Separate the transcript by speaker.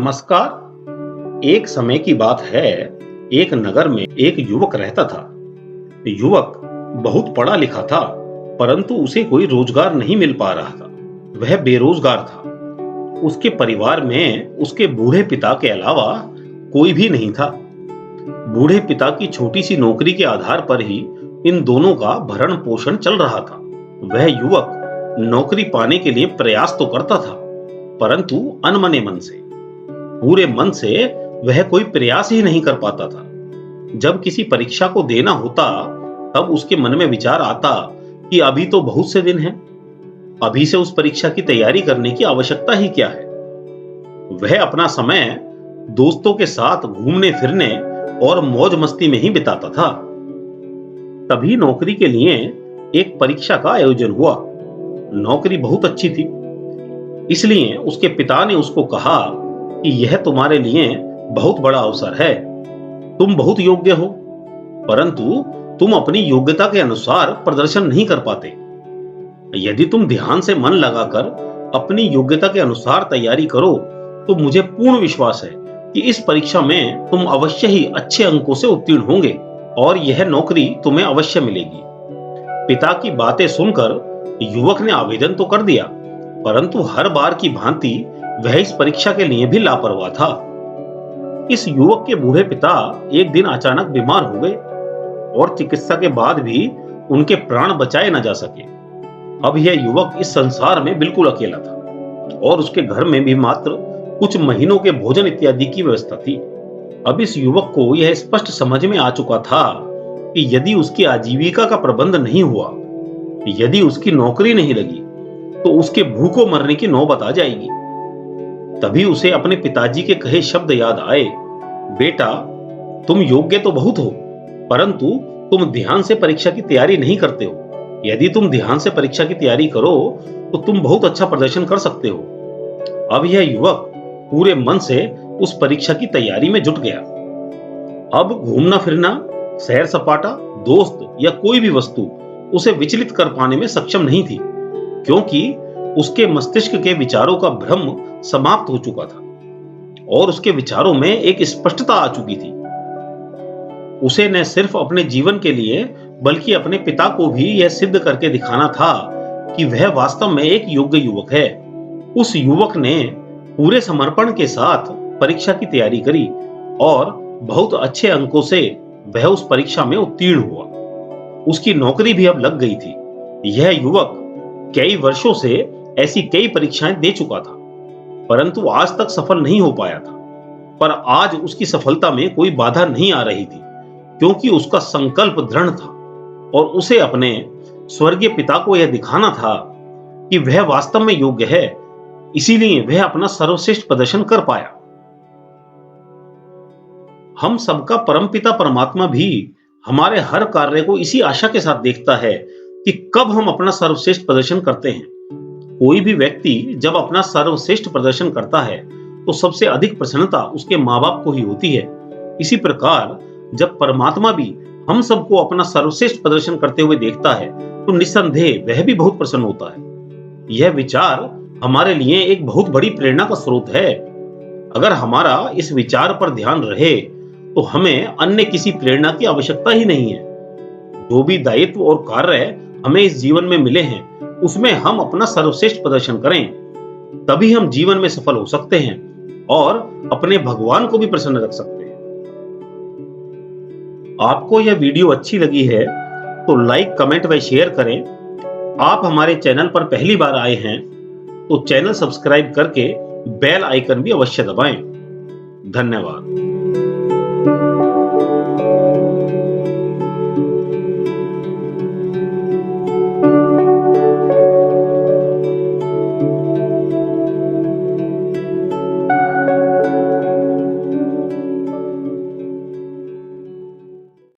Speaker 1: नमस्कार। एक समय की बात है, एक नगर में एक युवक रहता था। युवक बहुत पढ़ा लिखा था, परंतु उसे कोई रोजगार नहीं मिल पा रहा था। वह बेरोजगार था। उसके परिवार में उसके बूढ़े पिता के अलावा कोई भी नहीं था। बूढ़े पिता की छोटी सी नौकरी के आधार पर ही इन दोनों का भरण पोषण चल रहा था। वह युवक नौकरी पाने के लिए प्रयास तो करता था, परंतु अनमने मन से, पूरे मन से वह कोई प्रयास ही नहीं कर पाता था। जब किसी परीक्षा को देना होता, तब उसके मन में विचार आता कि अभी तो बहुत से दिन हैं, अभी से उस परीक्षा की तैयारी करने की आवश्यकता ही क्या है। वह अपना समय दोस्तों के साथ घूमने फिरने और मौज मस्ती में ही बिताता था। तभी नौकरी के लिए एक परीक्षा का आयोजन हुआ। नौकरी बहुत अच्छी थी, इसलिए उसके पिता ने उसको कहा कि यह तुम्हारे लिए बहुत बड़ा अवसर है। तुम बहुत योग्य हो, परंतु तुम अपनी योग्यता के अनुसार प्रदर्शन नहीं कर पाते। यदि तुम ध्यान से मन लगाकर अपनी योग्यता के अनुसार तैयारी करो, तो मुझे पूर्ण विश्वास है कि इस परीक्षा में तुम अवश्य ही अच्छे अंकों से उत्तीर्ण होंगे और यह नौकरी तुम्हें अवश्य मिलेगी। पिता की बातें सुनकर युवक ने आवेदन तो कर दिया, परंतु हर बार की भांति वह इस परीक्षा के लिए भी लापरवाह था। इस युवक के बूढ़े पिता एक दिन अचानक बीमार हो गए और चिकित्सा के बाद भी उनके प्राण बचाए न जा सके। अब यह युवक इस संसार में बिल्कुल अकेला था और उसके घर में भी मात्र कुछ महीनों के भोजन इत्यादि की व्यवस्था थी। अब इस युवक को यह स्पष्ट समझ में आ चुका था कि यदि उसकी आजीविका का प्रबंध नहीं हुआ, यदि उसकी नौकरी नहीं लगी, तो उसके भूखों मरने की नौबत आ जाएगी। तभी उसे अपने पिताजी के कहे शब्द याद आए, बेटा, तुम योग्य तो बहुत हो, परंतु तुम ध्यान से परीक्षा की तैयारी नहीं करते हो। यदि तुम ध्यान से परीक्षा की तैयारी करो, तो तुम बहुत अच्छा प्रदर्शन कर सकते हो। अब यह युवक पूरे मन से उस परीक्षा की तैयारी में जुट गया। अब घूमना फिरना, सैर सपाटा, दोस्त या कोई भी वस्तु उसे विचलित कर पाने में सक्षम नहीं थी, क्योंकि उसके मस्तिष्क के विचारों का भ्रम समाप्त हो चुका था और उसके विचारों में एक स्पष्टता आ चुकी थी। उसे न सिर्फ अपने जीवन के लिए, बल्कि अपने पिता को भी यह सिद्ध करके दिखाना था कि वह वास्तव में एक योग्य युवक है। उस युवक ने पूरे समर्पण के साथ परीक्षा की तैयारी करी और बहुत अच्छे अंकों से वह उस परीक्षा में उत्तीर्ण हुआ। उसकी नौकरी भी अब लग गई थी। यह युवक कई वर्षों से ऐसी कई परीक्षाएं दे चुका था, परंतु आज तक सफल नहीं हो पाया था। पर आज उसकी सफलता में कोई बाधा नहीं आ रही थी, क्योंकि उसका संकल्प दृढ़ था और उसे अपने स्वर्गीय पिता को यह दिखाना था कि वह वास्तव में योग्य है। इसीलिए वह अपना सर्वश्रेष्ठ प्रदर्शन कर पाया। हम सबका परमपिता परमात्मा भी हमारे हर कार्य को इसी आशा के साथ देखता है कि कब हम अपना सर्वश्रेष्ठ प्रदर्शन करते हैं। कोई भी व्यक्ति जब अपना सर्वश्रेष्ठ प्रदर्शन करता है, तो सबसे अधिक प्रसन्नता उसके माँ बाप को ही होती है। इसी प्रकार जब परमात्मा भी हम सबको अपना सर्वश्रेष्ठ प्रदर्शन करते हुए देखता है, तो निस्संदेह वह भी बहुत प्रसन्न होता है। यह विचार हमारे लिए एक बहुत बड़ी प्रेरणा का स्रोत है। अगर हमारा इस विचार पर ध्यान रहे, तो हमें अन्य किसी प्रेरणा की आवश्यकता ही नहीं है। जो भी दायित्व और कार्य हमें इस जीवन में मिले हैं, उसमें हम अपना सर्वश्रेष्ठ प्रदर्शन करें, तभी हम जीवन में सफल हो सकते हैं और अपने भगवान को भी प्रसन्न रख सकते हैं। आपको यह वीडियो अच्छी लगी है तो लाइक, कमेंट व शेयर करें। आप हमारे चैनल पर पहली बार आए हैं तो चैनल सब्सक्राइब करके बेल आइकन भी अवश्य दबाएं। धन्यवाद।